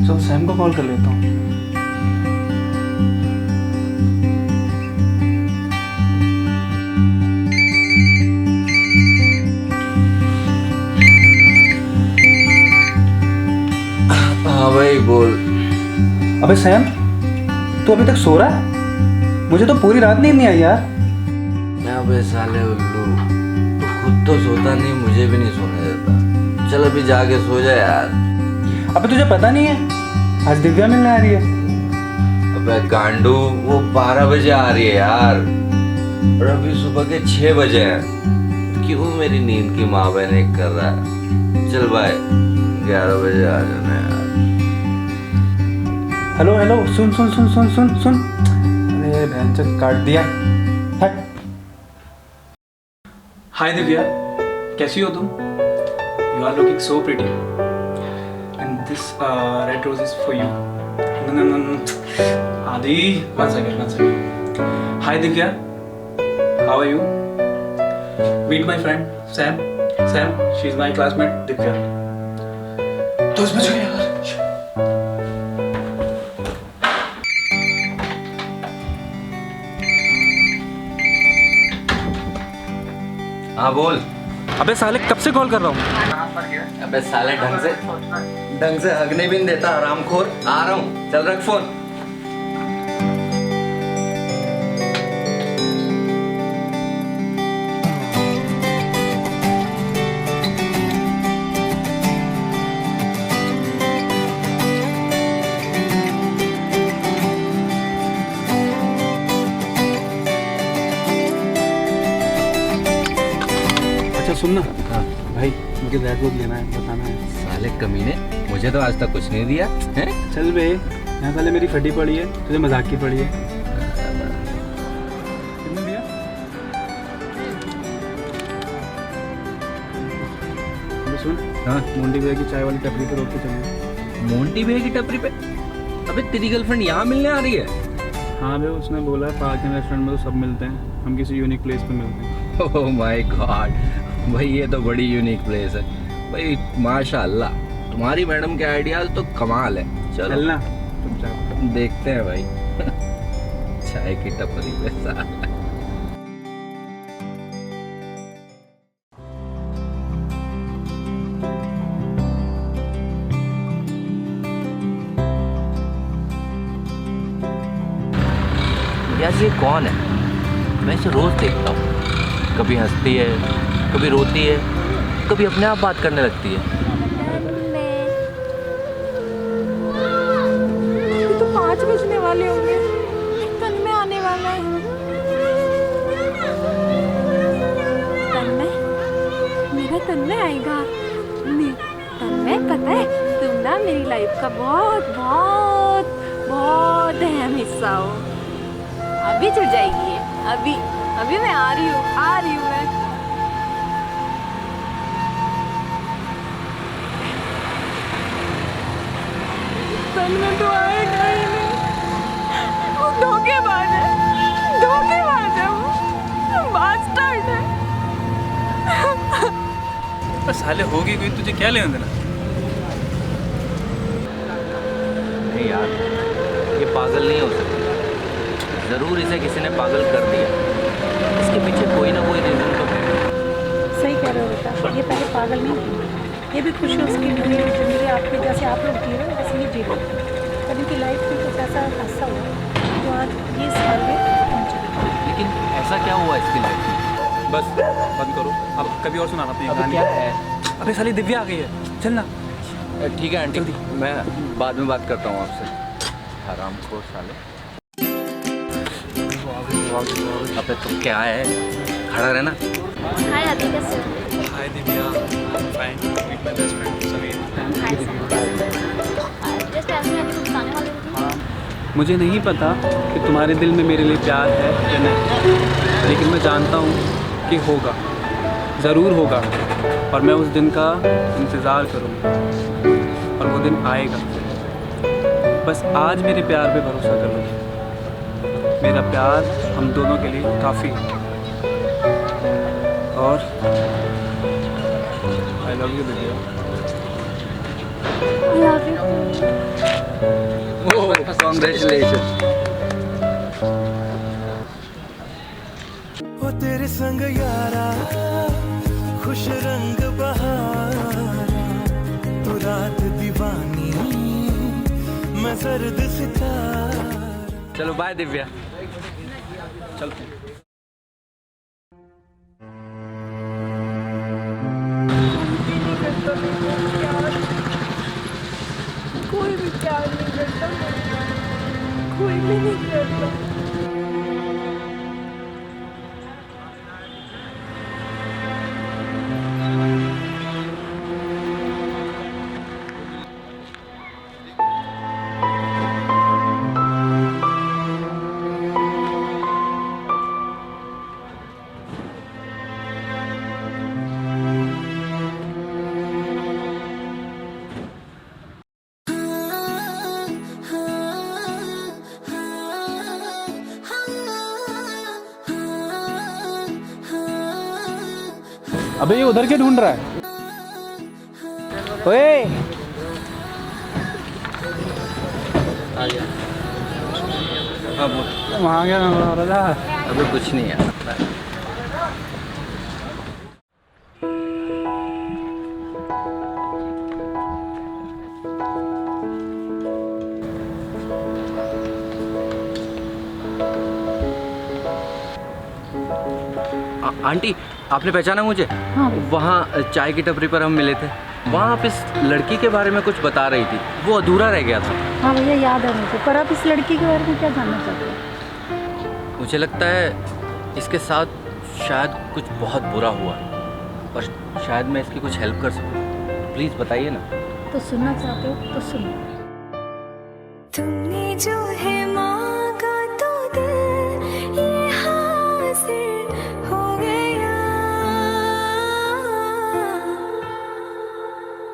चल सैम को कॉल कर लेता हूँ। हाँ भाई बोल। अबे सैम, तू अभी तक सो रहा है? मुझे तो पूरी रात नींद नहीं आई यार। अबे साले उल्लू, तू खुद तो सोता नहीं, मुझे भी नहीं सोने देता। चल अभी जाके सो जा यार। अबे तुझे पता नहीं है, आज दिव्या मिलने आ रही है। अबे गांडू, वो 12 बजे आ रही है यार, और अभी सुबह के 6 बजे हैं। क्यों मेरी नींद की माँ बहन एक कर रहा है? चल बाय, 11 बजे आ जाना यार। हेलो हेलो, सुन सुन सुन सुन सुन सुन। अरे भैंचोद काट दिया। हट। हाय दिव्या, कैसी हो तुम? You are looking so pretty and this red rose is for you. No no no आदि, one second. Hi Divya, how are you? Meet my friend Sam. Sam, she is my classmate Divya. 10 बज गए यार। हाँ बोल। अबे साले, कब से कॉल कर रहा हूँ? अबे साले ढंग से हगने भी नहीं देता, हरामखोर। आ रहा हूँ, चल रख फोन। अच्छा सुन ना। हाँ भाई, मुझे रेड रोज लेना है, बताना है। साले कमीने, मुझे तो आज तक कुछ नहीं दिया है। चल बे, यहाँ साले मेरी फटी पड़ी है, तुझे मजाक की पड़ी है। कितने दिया? अबे सुन। हाँ, मोंटी भैया की चाय वाली टपरी पे रोक के चलना। मोंटी भैया की टपरी पे? अबे तेरी गर्लफ्रेंड यहाँ मिलने आ रही है? हाँ भाई, उसने बोला है पार्क एंड रेस्टोरेंट में तो सब मिलते हैं, हम किसी यूनिक प्लेस पे मिलते हैं। ओह माय गॉड भाई, ये तो बड़ी यूनिक प्लेस है भाई। माशाल्लाह, तुम्हारी मैडम के आइडियाज तो कमाल है। चलो चलना चुपचाप। देखते हैं भाई। चाय की टपरी पे साला। यार ये कौन है? मैं इसे रोज देखता हूँ, कभी हंसती है, कभी रोती है, कभी अपने आप बात करने लगती है। अभी तो 5 बजने वाले होंगे, तन में आने वाला है। तन में? मेरा तन में आएगा? नहीं, तन में पता है, तुम ना मेरी लाइफ का बहुत बहुत बहुत अहम हिस्सा हो। अभी चढ़ जाएगी ये, अभी अभी मैं आ रही हूँ मैं। तन में तो आएगा ही नहीं, वो धोखेबाज है वो बास्टर्ड है। तो साले होगी कोई, तुझे क्या लेना देना? नहीं यार, ये पागल नहीं हो सकती। जरूर इसे किसी ने पागल कर दिया। इसके पीछे कोई ना कोई रीजन तो है। सही कह रहे हो बेटा, ये पहले पागल नहीं थी, ये भी खुश है उसकी जिंदगी आपके जैसे आप लोग जी रहे हो वैसे ही जी रहे हो। कभी की लाइफ में कुछ ऐसा हादसा हुआ तो आज ये साल में पहुँचे। लेकिन ऐसा क्या हुआ इसकी लाइफ में? बस बंद करो, अब कभी और सुनाना अपनी अब कहानी। क्या है? अबे साली दिव्या आ गई है, चल ना। ठीक है आंटी, मैं बाद में बात करता हूँ आपसे। हरामखोर साले। अबे तो क्या है, खड़ा रहना। हाय आदि, कैसे हो? हाय Divya, fine, meet my best friend Sameer. Just ऐसे मैं कुछ बताने वाली थी। मुझे नहीं पता कि तुम्हारे दिल में मेरे लिए प्यार है या नहीं, लेकिन मैं जानता हूँ कि होगा, ज़रूर होगा, और मैं उस दिन का इंतज़ार करूँगा, और वो दिन आएगा। बस आज मेरे प्यार पे भरोसा करो, मेरा प्यार हम दोनों के लिए काफ़ी है। और I love you Divya. I love you. Congratulation. वो तेरे संग यारा खुश रंग बहारा, तू रात दीवानी मैं सर्द सितारा। चलो बाय दिव्या। चलते हैं। कोई भी प्यार नहीं करता, कोई भी नहीं करता। अबे ये उधर क्या ढूंढ रहा है? ओए हाँ बोल। वहाँ गया राजा। अभी कुछ नहीं है। आंटी आपने पहचाना मुझे? हाँ। वहाँ चाय की टपरी पर हम मिले थे। वहाँ आप इस लड़की के बारे में कुछ बता रही थी, वो अधूरा रह गया था। हाँ भैया याद है मुझे, पर आप इस लड़की के बारे में क्या जानना चाहते हैं? मुझे लगता है इसके साथ शायद कुछ बहुत बुरा हुआ और शायद मैं इसकी कुछ हेल्प कर सकूँ। प्लीज़ बताइए ना। तो सुनना चाहते हो तो सुनो। तुमने जो है मांगा तो दिल ये हासिल हो गया,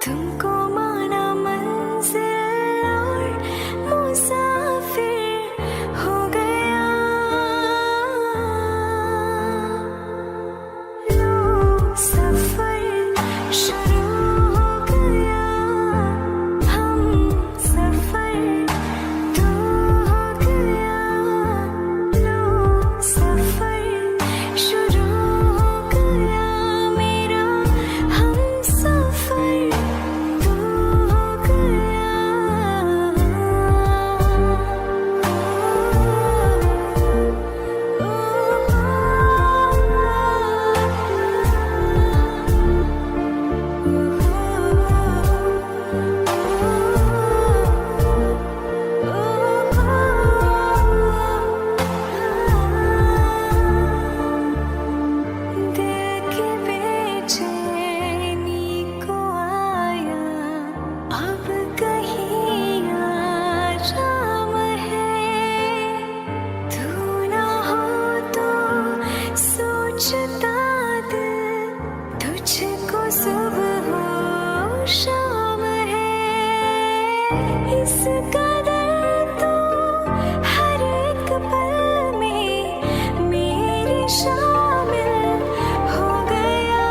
तुमको माना मंजिल और मुसाफिर हो गया। लो सफर शुरू हो गया, हम सफर तो हो गया। लो सफर शुरू हो गया मेरा, हम सफर तो हो दिल की बेचैनी को आया अब कहीं आराम है, तू ना हो तो सोचता दिल तुझको सुबह हो शाम है। इस कदर तो हर एक पल में मेरी शामिल हो गया।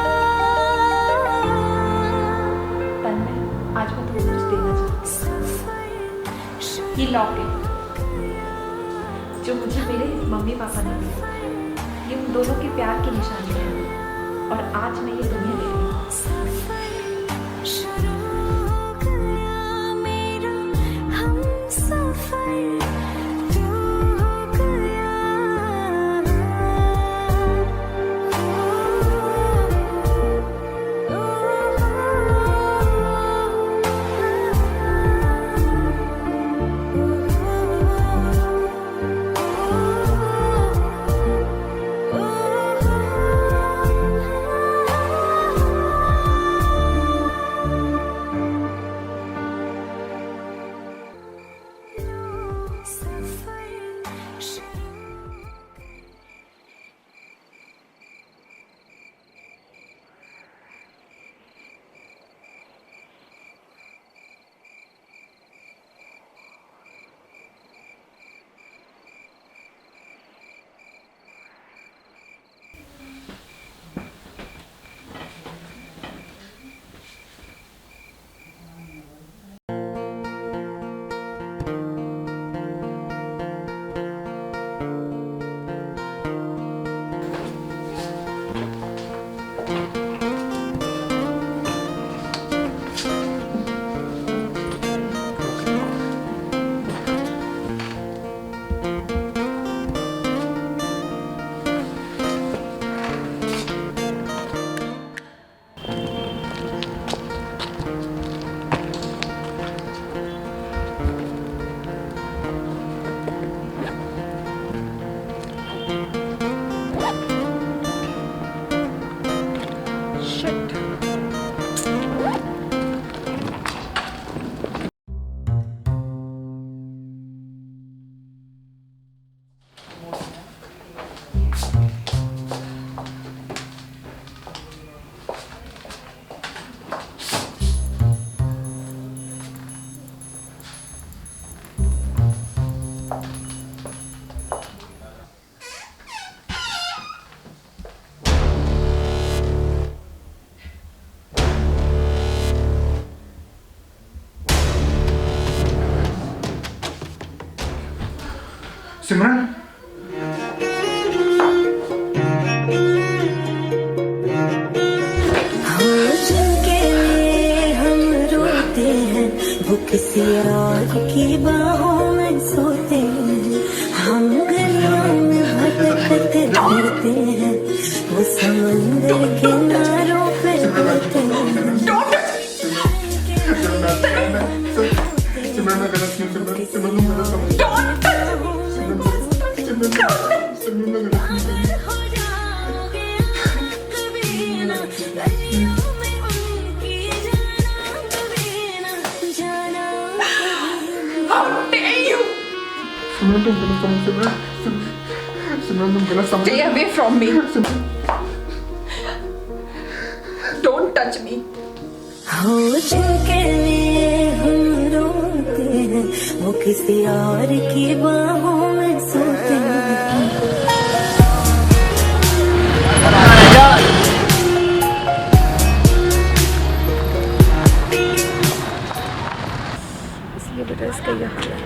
तन्मय, आज मैं तुम्हें कुछ देना चाहती हूँ। ये लॉकेट जो मुझे मेरे मम्मी पापा ने दिया, ये उन दोनों के प्यार की निशानी है और आज मैं ये तुम्हें दे रही हूँ। शुरू हो गया मेरा, हम सफर तो हो गया। सिमरन जिनके लिए हम रोते हैं वो किसी और की बाहों में सोते हैं। हम गलियों में भटकते फिरते हैं वो समंदर किनारों पे होते हैं। सिमरन मैं गलत नहीं हूँ, सिमरन तुम गलत समझ सिमरन मैं गलत नहीं हूँ। सिमरन तुम गलत समझ सिमरन तुम गलत समझ। Stay away from me. Don't touch me. हो जिनके लिए हम रोते हैं वो किसी और की बाहों में सोते हैं। इसलिए बेटा इसका यह हाल है।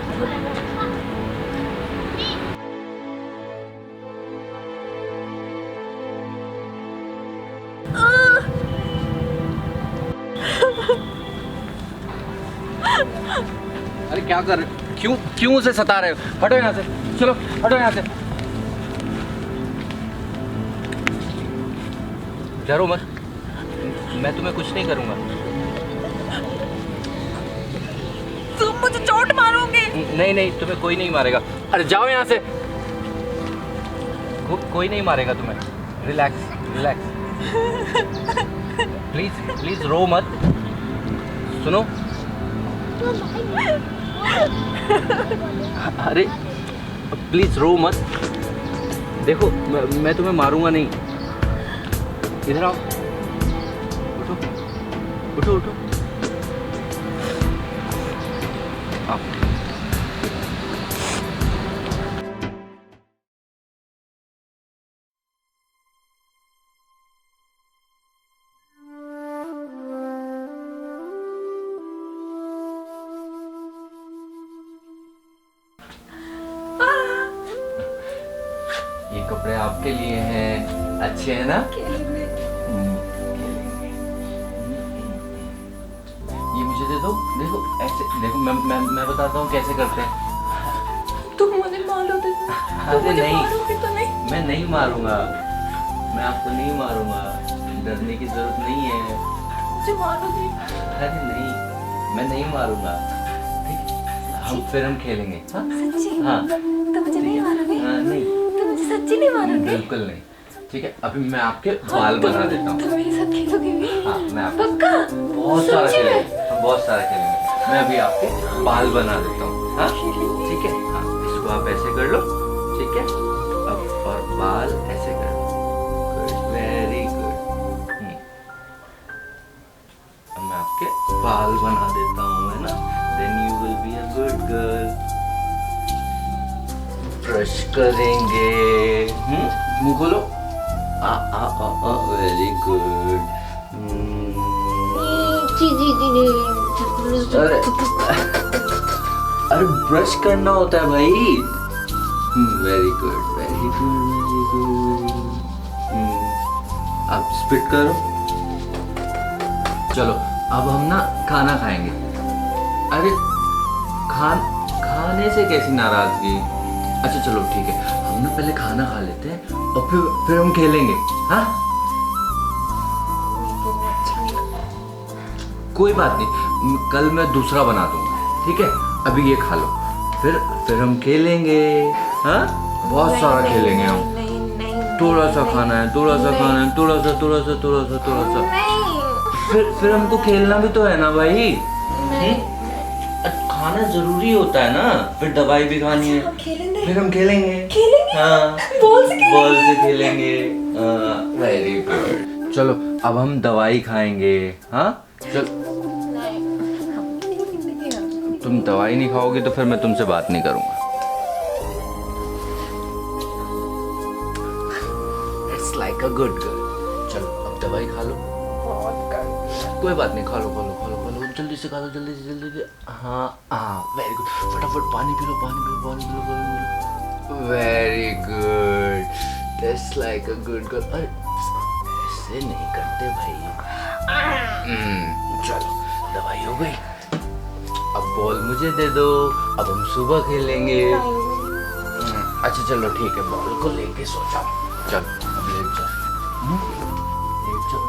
अरे क्या कर रहे हो? क्यों उसे सता रहे हो? हटो यहाँ से, चलो हटो यहाँ से। डरो मत, मैं तुम्हें कुछ नहीं करूँगा। तुम मुझे चोट मारोगे। नहीं, तुम्हें कोई नहीं मारेगा। अरे जाओ यहाँ से। कोई नहीं मारेगा तुम्हें। रिलैक्स। प्लीज रो मत। सुनो, अरे प्लीज रो मत। देखो मैं तुम्हें मारूंगा नहीं। इधर आओ, उठो। आओ। ये कपड़े आपके लिए हैं, अच्छे हैं ना? ये मुझे दे दो। देखो ऐसे, देखो मैं बताता हूँ कैसे करते हैं। तुम मुझे मारोगे। अरे नहीं, तो नहीं। मैं नहीं मारूंगा। मैं आपको नहीं मारूंगा। डरने की जरूरत नहीं है। मुझे मारोगे। अरे नहीं, मैं नहीं मारूंगा। ठीक है? फिर हम खेलेंगे। हाँ सच्ची? हाँ। तो मुझे नहीं मारोगे? हाँ, नहीं, तो मुझे सच्ची नहीं मारोगे? बिल्कुल नहीं। ठीक है, अभी मैं आपके बाल बना देता हूँ। तुम मेरे साथ खेलोगे भी? हाँ, मैं आपके पक्का? बहुत सारा सच्ची में? खेलेंगे। हम बहुत सारा खेलेंगे। मैं अभी आपके बाल बना देता हूँ। हाँ ठीक है। हाँ, इसको आप ऐसे कर लो। ठीक है, अब और बाल ऐसे कर लो। Good, very good. अब मैं आपके बाल बना देता हूँ, है ना? Then you will be a good girl. Brush करेंगे। मुंह खोलो। Very good. अरे ब्रश करना होता है भाई। Very good. अब स्पिट करो। चलो अब हम ना खाना खाएंगे। अरे खाने से कैसी नाराजगी? अच्छा चलो ठीक है, हम ना पहले खाना खा लेते हैं और फिर हम खेलेंगे। हाँ कोई बात नहीं, कल मैं दूसरा बना दूंगा। ठीक है, अभी ये खा लो, फिर हम खेलेंगे। हाँ बहुत सारा खेलेंगे हम। थोड़ा सा खाना है, थोड़ा सा खाना है, थोड़ा सा। फिर हमको खेलना भी तो है ना भाई। खाना जरूरी होता है ना, फिर दवाई भी खानी है। फिर हम खेलेंगे। हाँ बॉल से खेलेंगे। Very good. चलो अब हम दवाई खाएंगे। हाँ चल, तुम दवाई नहीं खाओगे तो फिर मैं तुमसे बात नहीं करूंगा। It's like a good girl. चलो अब दवाई खा लो। कोई बात नहीं, खा लो जल्दी से खा लो, जल्दी से। हाँ वेरी गुड। फटाफट पानी P low. Very good, that's like a good girl. अरे ऐसे नहीं करते भाई। चलो दवाई हो गई, अब बॉल मुझे दे दो, अब हम सुबह खेलेंगे। अच्छा चलो ठीक है, बॉल को लेके सो जाओ। चलो अब लेट जाओ, लेट जाओ।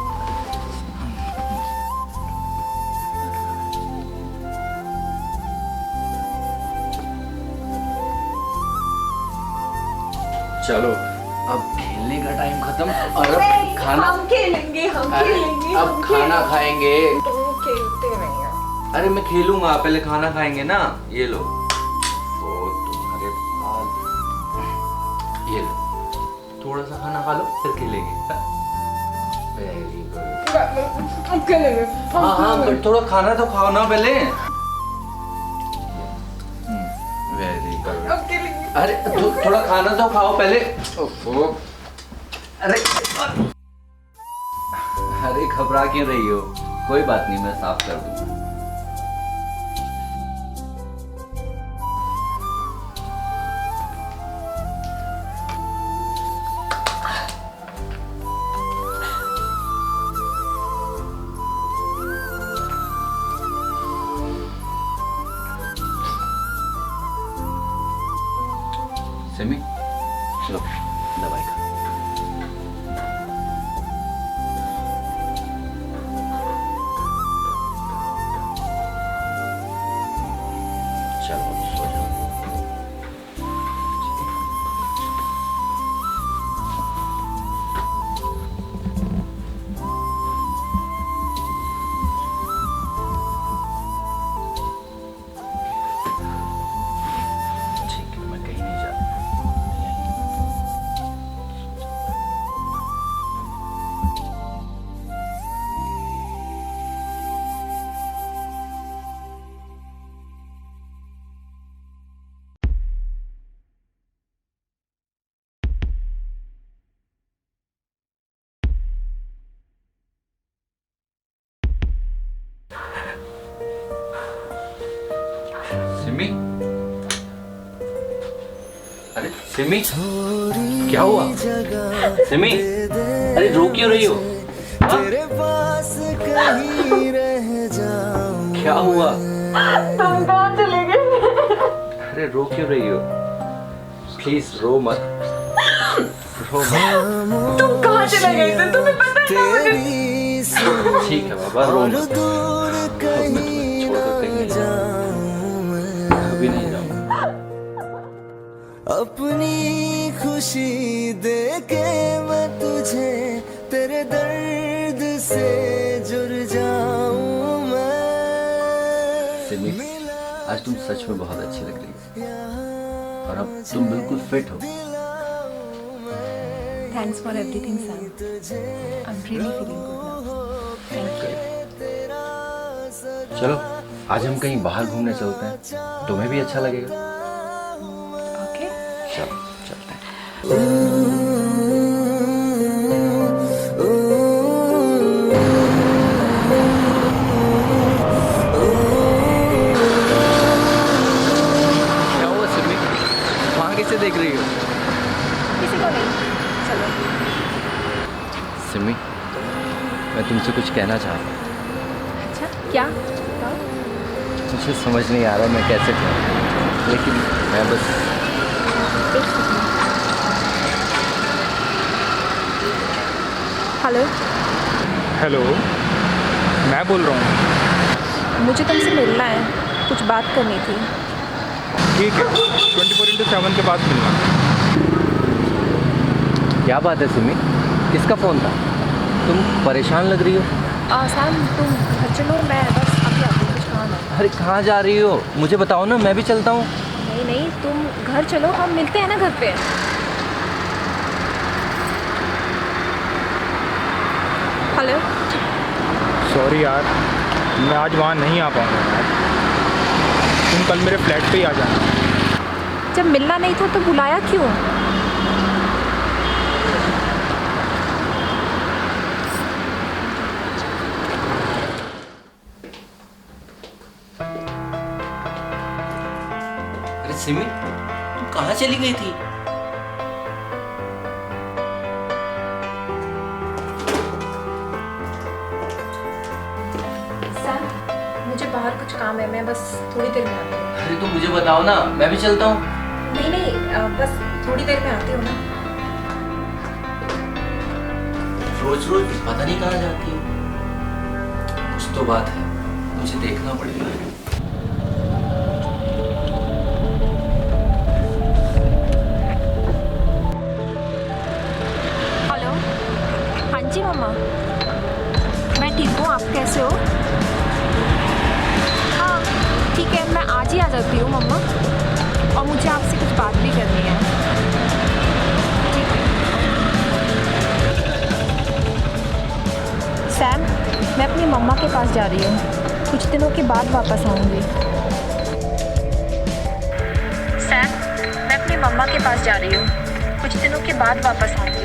चलो अब खेलने का टाइम खत्म और अब खाना। हम खेलेंगे, हम अरे, खेलेंगे, अब हम खाना खाएंगे। तुम खेलते नहीं हो। अरे मैं खेलूंगा, पहले खाना खाएंगे ना। ये लो, ओ तुम्हारे बाल, ये लो, थोड़ा सा खाना खा लो फिर खेलेंगे। Very good. हम खेलेंगे। हाँ हाँ, बट थोड़ा खाना तो खाओ ना पहले। Very good. हम खेलेंगे। अरे थोड़ा खाना तो खाओ पहले। ओफो, अरे अरे घबरा क्यों रही हो? कोई बात नहीं, मैं साफ कर दूंगा। सिमी, लो दवाई खा। चलो सो जाओ। ठीक है, मैं कहीं नहीं जाता। सिमी, अरे सिमी, क्या हुआ? सिमी, अरे रो क्यों रही हो? हाँ? तेरे पास कहीं रह जाऊं। क्या हुआ? तुम कहाँ चले गए? अरे रो क्यों रही हो? प्लीज रो मत, रो मत। तुम कहाँ चले गए थे? तुम्हें पता है ना मुझे? तेरी सुर ठीक है बाबा, रो और मत। दूर अब मैं कहीं तुम्हें छोड़ कर कहीं नहीं जाऊंगा। जाऊं मैं। अभी नहीं जाऊंगा। अपनी खुशी दे के मैं तुझे तेरे दर्द से जुड़ जाऊं मैं। सिमी, आज तुम सच में बहुत अच्छी लग रही हो और अब तुम बिल्कुल फिट हो। Thanks for everything, Sam. I'm really feeling good now. Thank you. चलो आज हम कहीं बाहर घूमने चलते हैं, तुम्हें भी अच्छा लगेगा। Okay? चलो चलते हैं। क्या हुआ सिमी, वहाँ कैसे देख रही हो? किसी को नहीं। चलो। सिमी, मैं तुमसे कुछ कहना चाहता हूँ। अच्छा, क्या? बताओ। मुझे समझ नहीं आ रहा मैं कैसे कहूँ, लेकिन मैं बस। एक सेकंड। हेलो, हेलो, मैं बोल रहा हूँ। मुझे तुमसे मिलना है, कुछ बात करनी थी। ठीक है, 24/7 के बाद मिलना। क्या बात है सिमी, किसका फ़ोन था? तुम परेशान लग रही हो। सैम, तुम घर चलो, मैं बस अभी आती हूँ, कुछ काम है। अरे कहाँ जा रही हो? मुझे बताओ ना, मैं भी चलता हूँ। नहीं नहीं, तुम घर चलो, हम मिलते हैं ना घर पे। हेलो। सॉरी यार, मैं आज वहाँ नहीं आ पाऊँगा यार। तुम कल मेरे फ्लैट पे ही आ जाना। जब मिलना नहीं था तो बुलाया क्यों? अरे सिमी, तुम कहाँ चली गई थी? सर मुझे बाहर कुछ काम है, मैं बस थोड़ी देर में आती हूँ। अरे तुम मुझे बताओ ना, मैं भी चलता हूँ। नहीं नहीं, बस थोड़ी देर में आती हूँ ना। रोज रोज पता नहीं कहाँ जाती है। कुछ तो बात है, मुझे देखना पड़ेगा। हेलो। हाँ जी मम्मा, मैं ठीक हूँ, आप कैसे हो? हाँ ठीक है, मैं आज ही आ जाती हूँ मम्मा, और मुझे आपसे कुछ बात भी करनी है। ठीक है। सैम, मैं अपनी मम्मा के पास जा रही हूँ, कुछ दिनों के बाद वापस आऊँगी। सैम, मैं अपनी मम्मा के पास जा रही हूँ, कुछ दिनों के बाद वापस आऊँगी।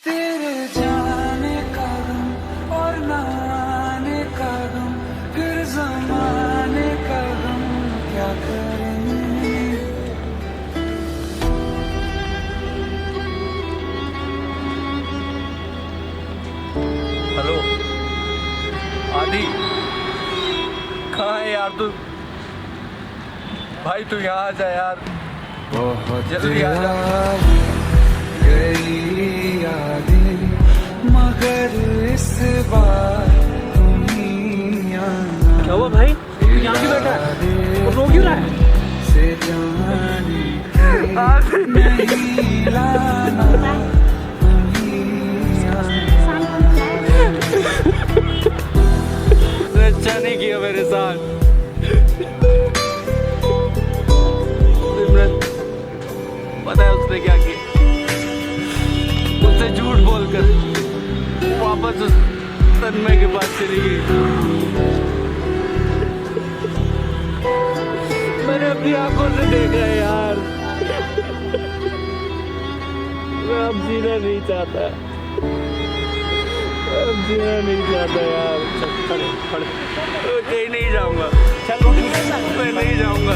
तेरे जाने का गम और न आने का गम, फिर जमाने का गम क्या करें। हेलो आदि, कहाँ है यार तू? भाई तू यहाँ आ जा यार, बहुत जल्दी आ जा। गई यादें, मगर इस बार तुम ही आना। क्या हुआ भाई, तू यहाँ क्यों बैठा है और रो क्यों रहा है? से जाने नहीं लाना, तुम ही आना। तूने अच्छा नहीं किया मेरे साथ सिमरन, पता है उसने क्या किया? उससे झूठ बोलकर वापस उस तन्मय के पास चली गई। मैंने अपनी आंखों से देखा है यार, मैं अब जीना नहीं चाहता, अब जीना नहीं चाहता यार। चल खड़े खड़े, कहीं नहीं जाऊंगा। चल मैं नहीं जाऊंगा,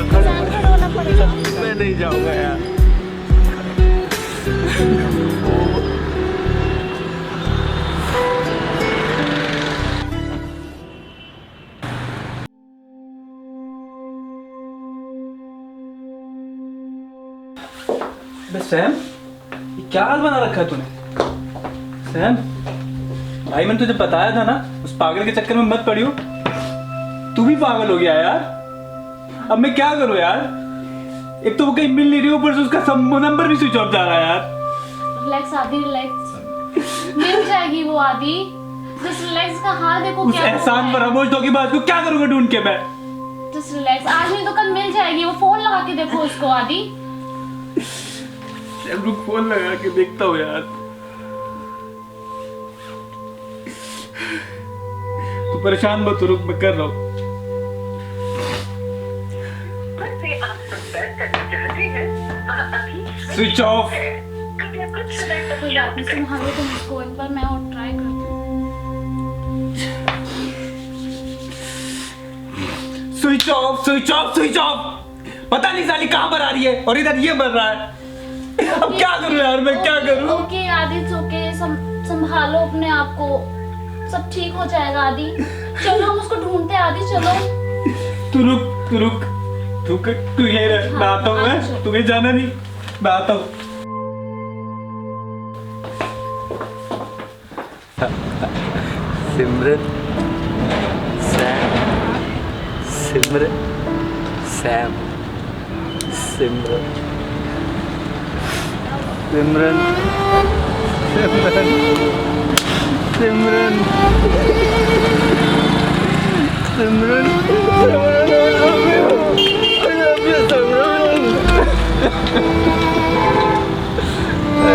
मैं नहीं जाऊंगा यार। सैम, ये क्या हाल बना रखा है तूने? सैम भाई, मैंने तुझे बताया था ना, उस पागल के चक्कर में मत पड़ियो। तू भी पागल हो गया यार, अब मैं क्या करूं यार? एक तो वो कहीं मिल नहीं रही, ऊपर से उसका नंबर भी स्विच ऑफ जा रहा है यार। रिलैक्स आदि, रिलैक्स, मिल जाएगी वो आदि, जस्ट रिलैक्स। का हाल देखो उस क्या एहसान फरामोश धोखे बात को क्या करूंगा ढूंढ के मैं? जस्ट रिलैक्स, आज नहीं तो कल मिल जाएगी वो। फोन लगा के देखो उसको आदि। रुक, फोन लगा के देखता हूँ यार। तू परेशान मत हो, रुक मैं कर रहा हूँ। Switch off. कोई बात नहीं, संभालो तुम इसको एक बार, मैं और ट्राई करती हूँ। Switch off, switch off, switch off. पता नहीं साली कहाँ पर आ रही है और इधर ये मर रहा है। अब क्या करूं यार, मैं क्या करूं? ओके आदि, ओके, संभालो अपने आप को, सब ठीक हो जाएगा आदि। चलो हम उसको ढूंढते हैं आदि, चलो। तू रुक, तू रुक, तू यहीं रह, मैं आता हूँ। मैं तुम्हें जाना नहीं, मैं आता हूँ। सिमरन, Sam, Simran, Sam, Simran, Simran, Simran, Simran, Simran, I love you, Simran. I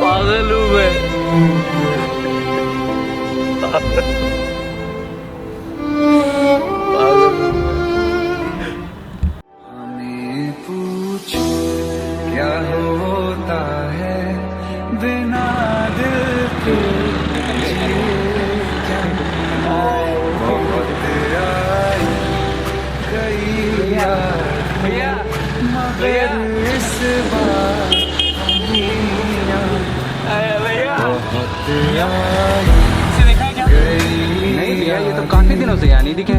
पागल हूँ मैं। हमें पूछो क्या होता है बिना दिल के बहुत आई कई याद मगर इस बार बहुत आई नहीं भैया, ये तो काफी दिनों से यहाँ नहीं दिखे।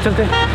चलते हैं।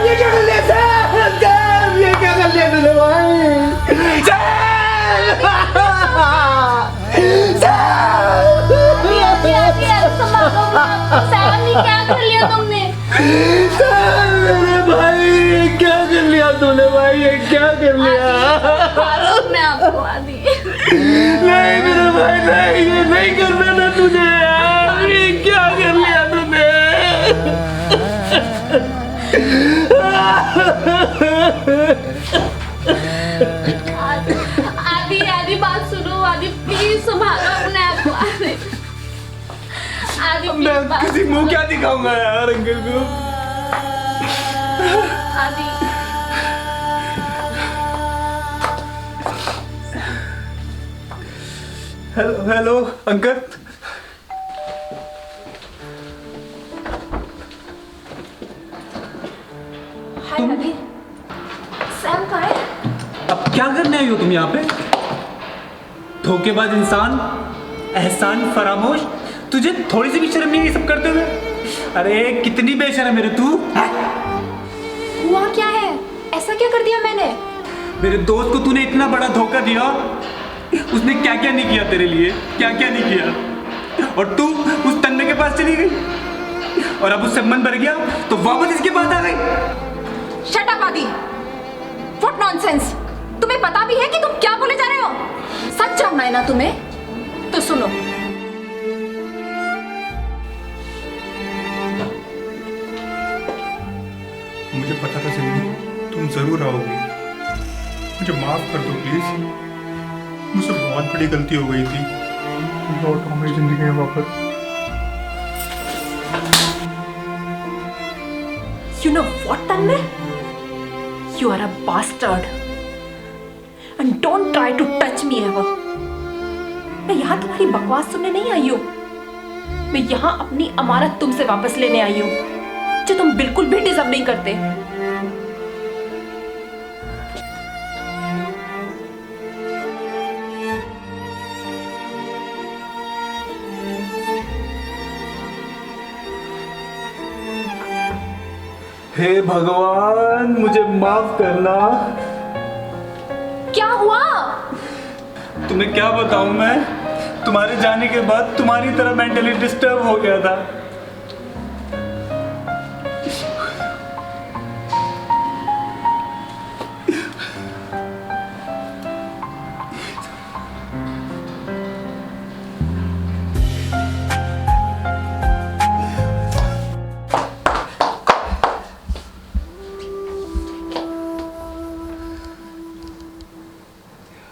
ये क्या कर लिया सैम? ये क्या कर लिया तूने भाई? सैम, ये क्या कर लिया तुमने? मेरे भाई ये क्या कर लिया तूने भाई? ये क्या कर लिया? मैं आपको आदि नहीं मेरे भाई नहीं, ये नहीं करना था तुझे यार। ये क्या कर लिया तूने? आदि आदि बात सुनो। आदि प्लीज संभालो अपने आप को। आदि आदि मैं किसी मुंह क्या दिखाऊंगा यार अंकल को? आदि हेलो हेलो अंकल। तुम? सैम कहाँ है? अब क्या करने आई हो तुम यहाँ पे? धोखेबाज इंसान, एहसान फरामोश, तुझे थोड़ी सी भी शर्म नहीं है ये सब करते हुए? अरे कितनी बेशर्म है रे तू। हुआ क्या है? ऐसा क्या कर दिया मैंने? मेरे दोस्त को तूने इतना बड़ा धोखा दिया, उसने क्या क्या नहीं किया तेरे लिए, क्या क्या नहीं किया, और तू उस तन्ने के पास चली गई और अब उससे मन भर गया तो वापस इसके पास आ गई। शट अप आदि। What nonsense. तुम्हें पता भी है कि तुम क्या बोले जा रहे हो? सच जानना है ना तुम्हें? तो सुनो। मुझे पता था सिंधु तुम जरूर आओगी। मुझे माफ कर दो प्लीज, मुझसे बहुत बड़ी गलती हो गई थी। लौट आओ मेरी जिंदगी में वापस। You know what, Tanmay? You are a bastard. And don't try to touch me ever. मैं यहाँ तुम्हारी बकवास सुनने नहीं आई हूँ। मैं यहाँ अपनी अमानत तुमसे वापस लेने आई हूँ, जो तुम बिल्कुल भी डिजर्व नहीं करते। हे भगवान, मुझे माफ करना। क्या हुआ? तुम्हें क्या बताऊं मैं, तुम्हारे जाने के बाद तुम्हारी तरह मेंटली डिस्टर्ब हो गया था।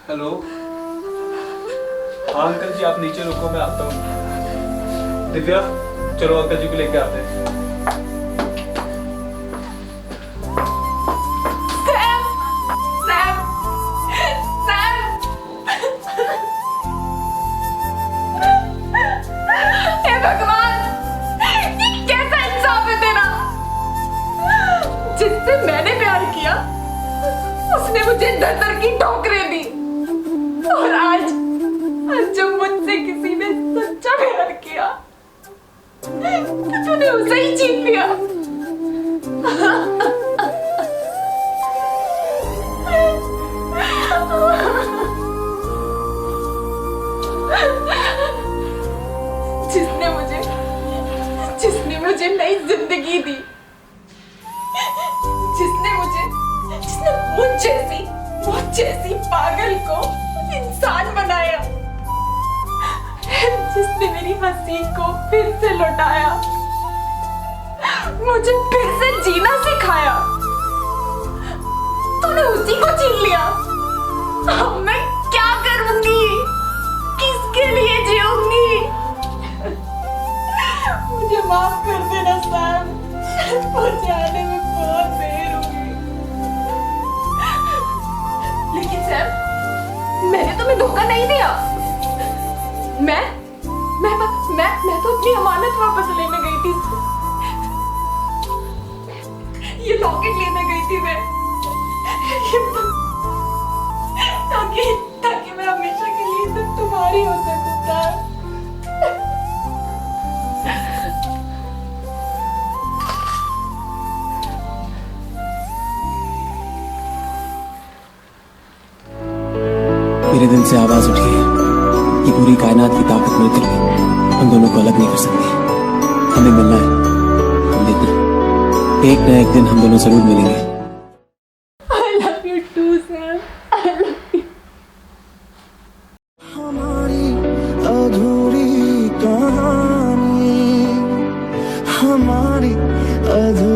हेलो, हाँ अंकल जी, आप नीचे रुको, मैं आता हूँ। दिव्या, चलो अंकल जी को लेके आते हैं। हे भगवान, ये कैसा इंसाफ है तेरा? जिससे मैंने प्यार किया, उसने मुझे दर-दर की ठोकरें दी, और आज जब मुझसे किसी ने सच्चा प्यार किया तो तूने उसे ही छीन लिया। जिसने मुझे नई जिंदगी दी, जिसने मुझ जैसी पागल को इंसान बनाया, जिसने मेरी हंसी को फिर से लौटाया, मुझे फिर से जीना सिखाया, तूने उसी को छीन लिया। अब मैं क्या करूंगी? किसके लिए जीऊंगी? मुझे माफ कर देना सैम, मुझे आने में बहुत देर होगी। लेकिन सैम, मैंने तुम्हें धोखा नहीं दिया। मैं तो अपनी अमानत वापस लेने गई थी। ये लॉकेट लेने गई थी मैं, ताकि मैं हमेशा के लिए सिर्फ तुम्हारी हो सकूं। मेरे दिल से आवाज उठी है कि पूरी कायनात की ताकत मिलकर भी हम दोनों को अलग नहीं कर सकती। हमें मिलना है, हम देखना एक ना एक दिन हम दोनों जरूर मिलेंगे। I love you too, Sam. I love you. हमारी अधूरी कहानी, हमारी अधूरी